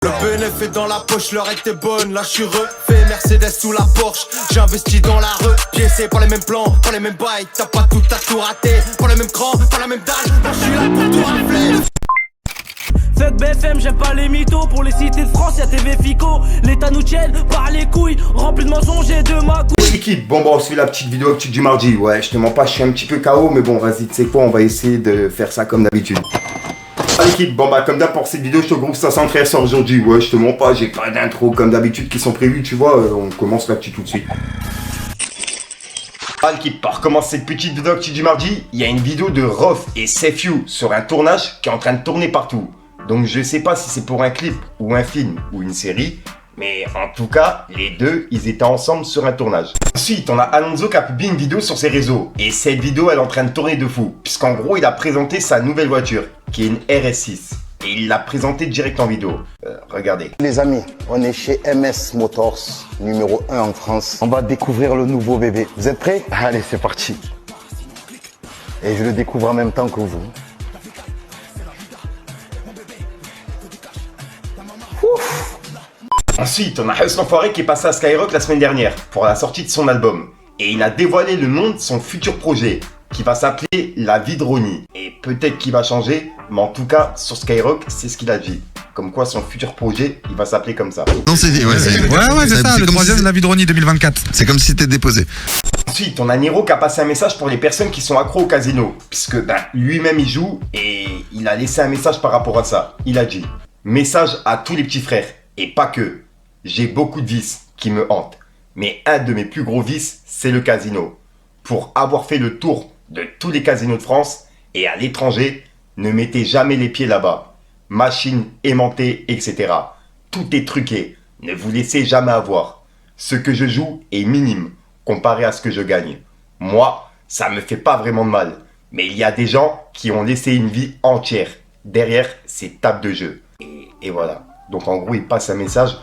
Le bénéfice est dans la poche, l'heure était bonne, là je suis refait, Mercedes sous la Porsche, j'ai investi dans la piécé, pas les mêmes plans, pas les mêmes bails, t'as pas tout raté, pas le même cran, pas la même dalle, moi je suis là pour tout rafler. Fuck BFM, j'aime pas les mythos, pour les cités de France y'a TV Fico, l'État nous tienne par les couilles, rempli de mensonges et de magouilles. L'équipe, bon on suit la petite vidéo actu du mardi, ouais je te mens pas, je suis un petit peu KO, mais bon vas-y tu sais quoi, on va essayer de faire ça comme d'habitude. L'équipe, bon bah comme d'hab pour cette vidéo je te groupe 500 frères sur aujourd'hui, ouais je te mens pas, j'ai pas d'intro comme d'habitude qui sont prévus tu vois, on commence l'actu tout de suite. L'équipe, pour commencer cette petite vidéo actu du mardi, il y a une vidéo de Rof et Safe You sur un tournage qui est en train de tourner partout. Donc je sais pas si c'est pour un clip ou un film ou une série, mais en tout cas, les deux, ils étaient ensemble sur un tournage. Ensuite, on a Alonso qui a publié une vidéo sur ses réseaux. Et cette vidéo, elle est en train de tourner de fou. Puisqu'en gros, il a présenté sa nouvelle voiture, qui est une RS6. Et il l'a présentée direct en vidéo. Regardez. Les amis, on est chez MS Motors, numéro 1 en France. On va découvrir le nouveau bébé. Vous êtes prêts? Allez, c'est parti. Et je le découvre en même temps que vous. Ouf. Ensuite, on a Huss l'Enfoiré qui est passé à Skyrock la semaine dernière pour la sortie de son album. Et il a dévoilé le nom de son futur projet, qui va s'appeler La Vie de Ronnie. Et peut-être qu'il va changer, mais en tout cas, sur Skyrock, c'est ce qu'il a dit. Comme quoi, son futur projet, il va s'appeler comme ça. Non, c'est dit, ouais, c'est ça, le troisième de La Vie de Ronnie 2024. C'est comme si c'était déposé. Ensuite, on a Niro qui a passé un message pour les personnes qui sont accros au casino. Puisque lui-même, il joue et il a laissé un message par rapport à ça. Il a dit « Message à tous les petits frères, et pas que. J'ai beaucoup de vices qui me hantent. Mais un de mes plus gros vices, c'est le casino. Pour avoir fait le tour de tous les casinos de France et à l'étranger, ne mettez jamais les pieds là-bas. Machines aimantées, etc. Tout est truqué. Ne vous laissez jamais avoir. Ce que je joue est minime comparé à ce que je gagne. Moi, ça me fait pas vraiment de mal. Mais il y a des gens qui ont laissé une vie entière derrière ces tables de jeu. Et voilà. Donc en gros, il passe un message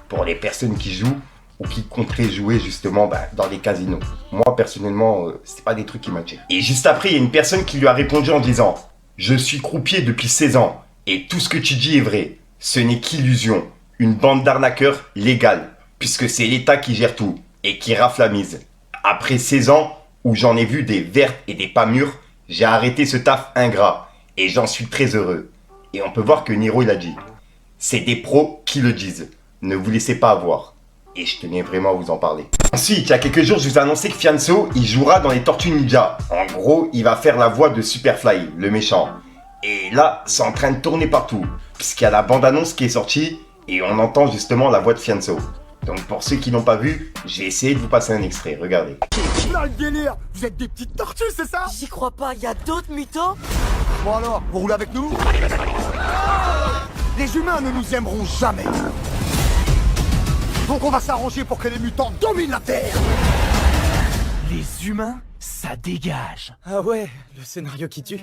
pour les personnes qui jouent ou qui compteraient jouer justement dans les casinos. Moi, personnellement, c'est pas des trucs qui m'attirent. Et juste après, il y a une personne qui lui a répondu en disant « Je suis croupier depuis 16 ans et tout ce que tu dis est vrai. Ce n'est qu'illusion. Une bande d'arnaqueurs légale, puisque c'est l'État qui gère tout et qui rafle la mise. Après 16 ans où j'en ai vu des vertes et des pas mûres, j'ai arrêté ce taf ingrat et j'en suis très heureux. » Et on peut voir que Niro, il a dit « C'est des pros qui le disent. Ne vous laissez pas avoir. » Et je tenais vraiment à vous en parler. Ensuite, il y a quelques jours, je vous ai annoncé que Fianso, il jouera dans les Tortues Ninja. En gros, il va faire la voix de Superfly, le méchant. Et là, c'est en train de tourner partout, puisqu'il y a la bande-annonce qui est sortie, et on entend justement la voix de Fianso. Donc pour ceux qui n'ont pas vu, j'ai essayé de vous passer un extrait, regardez. Là le délire, vous êtes des petites tortues, c'est ça? J'y crois pas, y a d'autres mythos? Bon alors, vous roulez avec nous? Les humains ne nous aimeront jamais. Donc on va s'arranger pour que les mutants dominent la Terre. Les humains, ça dégage. Ah ouais, le scénario qui tue.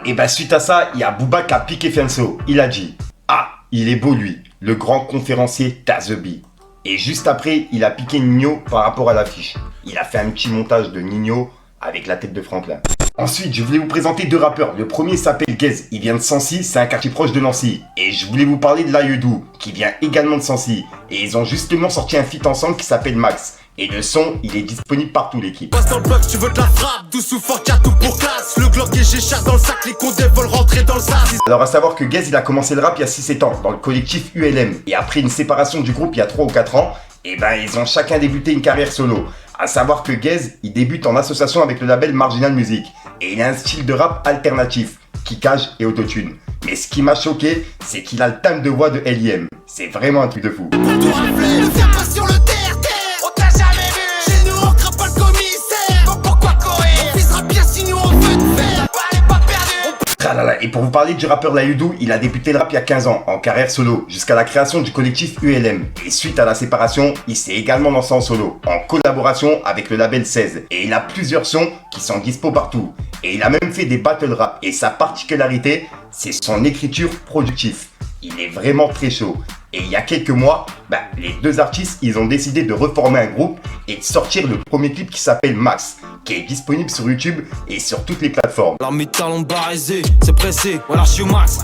Et suite à ça, il y a Booba qui a piqué Fianso. Il a dit « Ah, il est beau lui, le grand conférencier Tazebi. » Et juste après, il a piqué Nino par rapport à l'affiche. Il a fait un petit montage de Nino avec la tête de Franklin. Ensuite, je voulais vous présenter deux rappeurs. Le premier s'appelle Gez, il vient de Sancy, c'est un quartier proche de Nancy. Et je voulais vous parler de Layedou, qui vient également de Sancy. Et ils ont justement sorti un feat ensemble qui s'appelle Max. Et le son, il est disponible partout l'équipe. Passe dans le bloc, tu veux de la frappe, douce ou fort, y'a tout pour classe. Le Glock et G-Char dans le sac, les condés veulent rentrer dans le sac. Alors à savoir que Gez, il a commencé le rap il y a 6-7 ans, dans le collectif ULM. Et après une séparation du groupe il y a 3 ou 4 ans, ils ont chacun débuté une carrière solo. À savoir que Gez, il débute en association avec le label Marginal Music. Et il a un style de rap alternatif, kickage et autotune. Mais ce qui m'a choqué, c'est qu'il a le timbre de voix de L.I.M. C'est vraiment un truc de fou. Pour tout rafler, ne viens pas sur le terre-terre. On t'a jamais vu. Chez nous on craint pas le commissaire. Donc pourquoi courir? On visera bien si nous on veut te faire. Elle est pas perdue. Et pour vous parler du rappeur Layedou, il a débuté le rap il y a 15 ans, en carrière solo, jusqu'à la création du collectif ULM. Et suite à la séparation, il s'est également lancé en solo, en collaboration avec le label 16. Et il a plusieurs sons qui sont dispo partout. Et il a même fait des battle rap. Et sa particularité, c'est son écriture productive. Il est vraiment très chaud. Et il y a quelques mois, les deux artistes, ils ont décidé de reformer un groupe et de sortir le premier clip qui s'appelle Max, qui est disponible sur YouTube et sur toutes les plateformes. Alors mes talons barisés, c'est pressé, voilà je suis au max.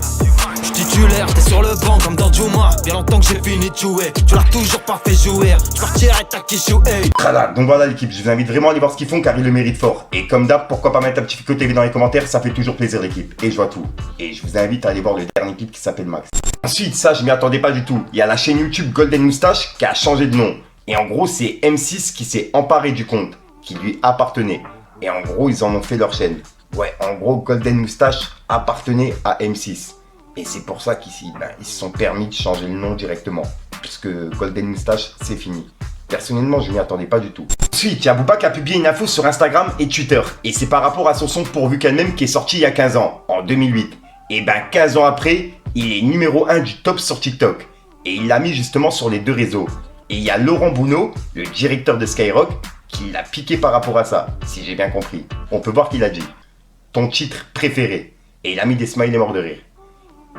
titulaire, t'es sur le banc comme dans Juma. Bien longtemps que j'ai fini de jouer, tu l'as toujours pas fait jouer. Tu partirais ta Kishu, hey. Voilà, donc voilà l'équipe, je vous invite vraiment à aller voir ce qu'ils font car ils le méritent fort. Et comme d'hab, pourquoi pas mettre un petit Fico TV dans les commentaires, ça fait toujours plaisir l'équipe. Et je vois tout. Et je vous invite à aller voir le dernier clip qui s'appelle Max. Ensuite, ça je m'y attendais pas du tout. Il y a la chaîne YouTube Golden Moustache qui a changé de nom. Et en gros, c'est M6 qui s'est emparé du compte, qui lui appartenait. Et en gros, ils en ont fait leur chaîne. Ouais, en gros, Golden Moustache appartenait à M6. Et c'est pour ça qu'ils ils se sont permis de changer le nom directement. Puisque Golden Moustache, c'est fini. Personnellement, je m'y attendais pas du tout. Ensuite, il y a Booba qui a publié une info sur Instagram et Twitter. Et c'est par rapport à son son Pourvu qu'elle-même qui est sorti il y a 15 ans, en 2008. Et ben 15 ans après, il est numéro 1 du top sur TikTok. Et il l'a mis justement sur les deux réseaux. Et il y a Laurent Bounot, le directeur de Skyrock, qui l'a piqué par rapport à ça, si j'ai bien compris. On peut voir qu'il a dit « Ton titre préféré ». Et il a mis des smileys morts de rire.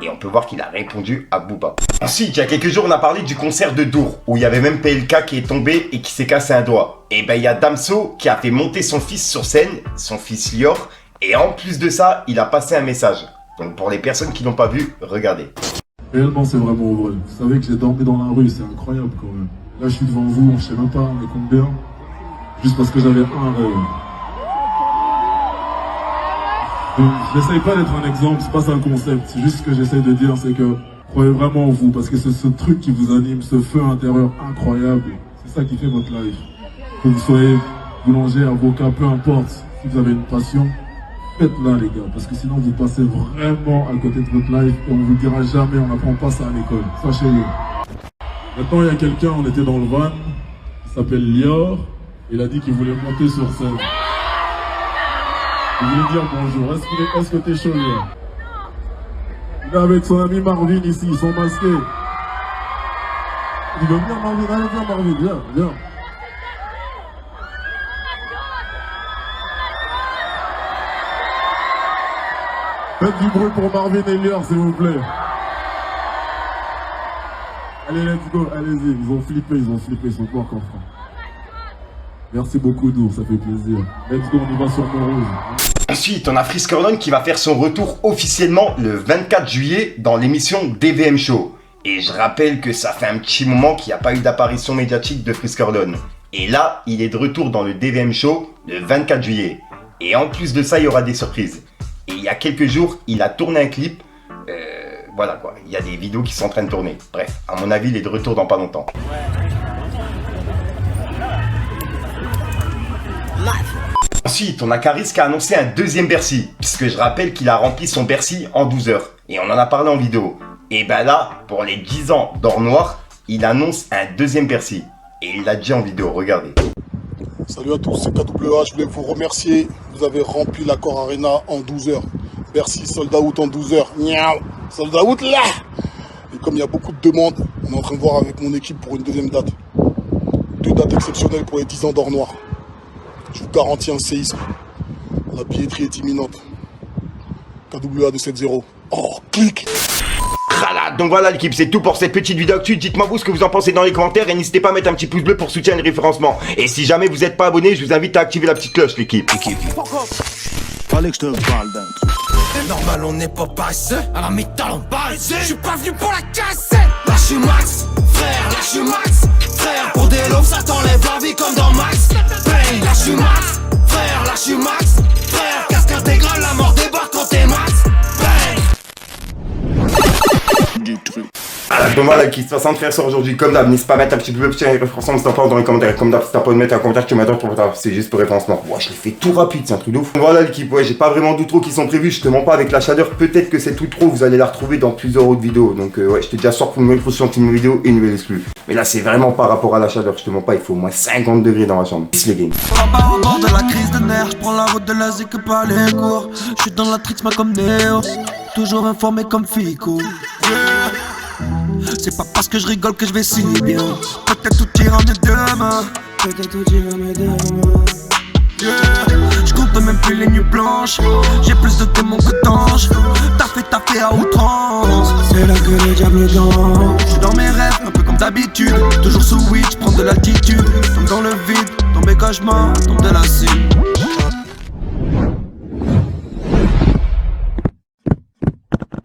Et on peut voir qu'il a répondu à Booba. Ensuite, il y a quelques jours, on a parlé du concert de Dour, où il y avait même PLK qui est tombé et qui s'est cassé un doigt. Et ben il y a Damso qui a fait monter son fils sur scène, son fils Lior, et en plus de ça, il a passé un message. Donc pour les personnes qui n'ont pas vu, regardez. Réellement, c'est vraiment vrai. Vous savez que j'ai dormi dans la rue, c'est incroyable quand même. Là, je suis devant vous, je sais même pas, on est combien. Juste parce que j'avais un rêve. Donc, j'essaye pas d'être un exemple, c'est pas ça le concept. C'est juste ce que j'essaye de dire, c'est que croyez vraiment en vous, parce que c'est ce truc qui vous anime, ce feu intérieur incroyable. C'est ça qui fait votre life. Que vous soyez boulanger, avocat, peu importe. Si vous avez une passion, faites-la les gars, parce que sinon vous passez vraiment à côté de votre life et on vous dira jamais, on n'apprend pas ça à l'école. Sachez-le. Maintenant, il y a quelqu'un, on était dans le van, il s'appelle Lior, il a dit qu'il voulait monter sur scène. Il voulait dire bonjour, est-ce que t'es chaud Lior? Il est avec son ami Marvin ici, ils sont masqués. Il veut venir Marvin, allez viens Marvin, viens. Faites du bruit pour Marvin et Lior, s'il vous plaît. Allez, let's go, allez-y. Ils ont flippé, ils sont pas encore francs. Merci beaucoup, Dour, ça fait plaisir. Let's go, on y va sur Montrouge. Ensuite, on a Freeze Corleone qui va faire son retour officiellement le 24 juillet dans l'émission DVM Show. Et je rappelle que ça fait un petit moment qu'il n'y a pas eu d'apparition médiatique de Freeze Corleone. Et là, il est de retour dans le DVM Show le 24 juillet. Et en plus de ça, il y aura des surprises. Et il y a quelques jours, il a tourné un clip. Voilà quoi, il y a des vidéos qui sont en train de tourner. Bref, à mon avis, il est de retour dans pas longtemps. Ensuite, on a Caris qui a annoncé un deuxième Bercy. Puisque je rappelle qu'il a rempli son Bercy en 12 heures. Et on en a parlé en vidéo. Et ben là, pour les 10 ans d'Or Noir, il annonce un deuxième Bercy. Et il l'a dit en vidéo, regardez. Salut à tous, c'est KWA, je voulais vous remercier. Vous avez rempli l'Accor Arena en 12 heures. Bercy sold out en 12 heures. Miaou, sold out là. Et comme il y a beaucoup de demandes, on est en train de voir avec mon équipe pour une deuxième date. 2 dates exceptionnelles pour les 10 ans d'Or Noir. Je vous garantis un séisme. La billetterie est imminente. KWA 270. Oh, clique. Voilà, donc voilà l'équipe, c'est tout pour cette petite vidéo actu. Dites-moi vous ce que vous en pensez dans les commentaires et n'hésitez pas à mettre un petit pouce bleu pour soutenir le référencement. Et si jamais vous n'êtes pas abonné, je vous invite à activer la petite cloche l'équipe. Fallait que je te parle d'un truc. C'est normal, on n'est pas paresseux. À la métal, on paresseux. Je suis pas venu pour la casser. Là, je suis Max, frère, là, je suis Max. Frère, pour des lobes, ça t'enlève la vie comme dans Max. Bang, là, je suis Max, frère, là, je suis Max. Frère, casque intégral, la mort débarque quand t'es Max. Du truc. Alors, donc voilà, qui se passe en faire ça aujourd'hui. Comme d'hab, n'hésitez pas à mettre un petit peu de référencement si t'en parles dans les commentaires. Comme d'hab, si t'as pas de mettre un commentaire, tu m'attends pour ça. C'est juste pour référencement. Ouais, je l'ai fait tout rapide, c'est un truc de ouf. Voilà l'équipe, ouais, j'ai pas vraiment d'outro qui sont prévus. Je te mens pas avec la chaleur. Peut-être que cette outro, vous allez la retrouver dans plusieurs autres vidéos. Donc, ouais, je t'ai déjà sorti une nouvelle position de une vidéo et une nouvelle exclue. Mais là, c'est vraiment par rapport à la chaleur. Je te mens pas, il faut au moins 50 degrés dans la chambre. Peace les games. Au bord de la crise de nerfs, je prends la route de l'Asie que par les cours. Je suis dans la trix, mais comme Néo. Toujours informé comme Fico. C'est pas parce que je rigole que je vais si bien. Peut-être tout ira mieux demain. Je compte même plus les nuits blanches. J'ai plus de démons que d'anges. T'as fait à outrance. C'est là que le diable danse. Je suis dans mes rêves, un peu comme d'habitude. Toujours sous Witch, prendre de l'altitude. Tombe dans le vide, tombe mes cauchemars, tombe de la cime.